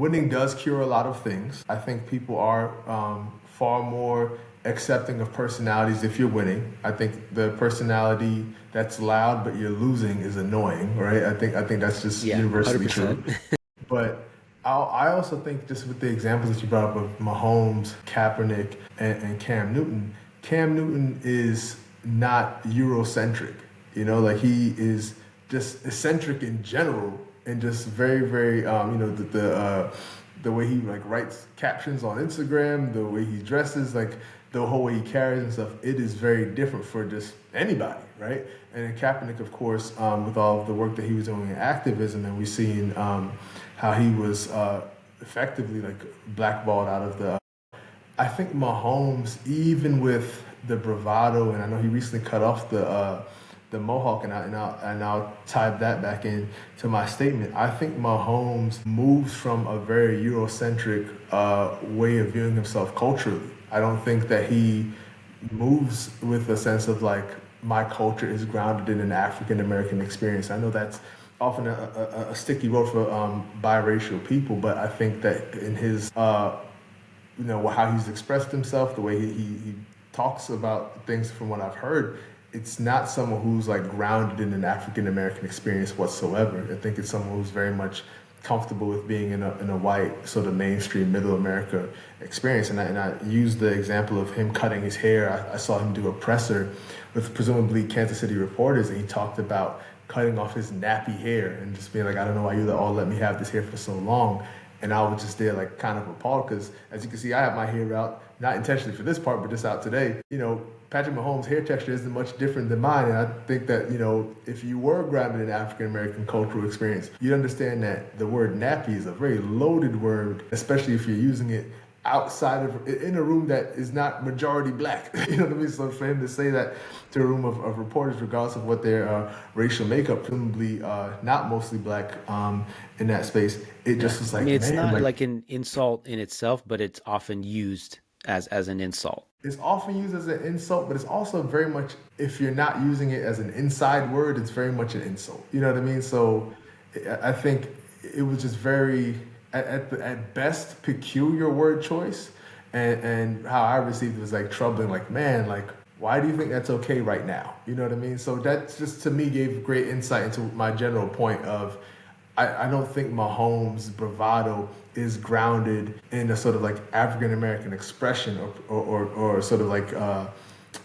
winning does cure a lot of things. I think people are far more accepting of personalities if you're winning. I think the personality that's loud but you're losing is annoying, right? I think that's just Yeah, universally true. 100%. But I also think just with the examples that you brought up of Mahomes, Kaepernick, and Cam Newton, Cam Newton is not Eurocentric. Like he is just eccentric in general, and just very, very, the way he like writes captions on Instagram, the way he dresses, like the whole way he carries and stuff. It is very different for just anybody, right? And then Kaepernick, of course, with all of the work that he was doing in activism, and we've seen how he was effectively like blackballed out of the. I think Mahomes, even with the bravado, and I know he recently cut off the mohawk, and I'll tie that back in to my statement. I think Mahomes moves from a very Eurocentric way of viewing himself culturally. I don't think that he moves with a sense of like my culture is grounded in an African American experience. I know that's often a sticky road for biracial people, but I think that in his how he's expressed himself, the way he talks about things from what I've heard, it's not someone who's like grounded in an African American experience whatsoever. I think it's someone who's very much comfortable with being in a white sort of mainstream middle America experience. And I used the example of him cutting his hair. I saw him do a presser with presumably Kansas City reporters, and he talked about cutting off his nappy hair and just being like, I don't know why you all let me have this hair for so long. And I was just there like kind of appalled because, as you can see, I have my hair out, not intentionally for this part, but just out today. Patrick Mahomes' hair texture isn't much different than mine. And I think that, if you were grounded in African American cultural experience, you'd understand that the word nappy is a very loaded word, especially if you're using it outside of, in a room that is not majority black. You know what I mean? So for him to say that to a room of reporters, regardless of what their racial makeup, presumably not mostly black in that space, it Yeah. just was I like, mean, it's man, not like like an insult in itself, but it's often used as an insult. it's often used as an insult, but it's also very much, if you're not using it as an inside word, it's very much an insult. You know what I mean? So I think it was just very, at best, peculiar word choice. And how I received it was like troubling, like, man, like, why do you think that's okay right now? You know what I mean? So that just to me gave great insight into my general point of I don't think Mahomes' bravado is grounded in a sort of like African American expression or sort of like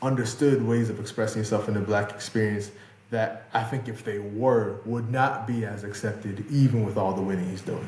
understood ways of expressing yourself in the black experience that I think if they were would not be as accepted even with all the winning he's doing.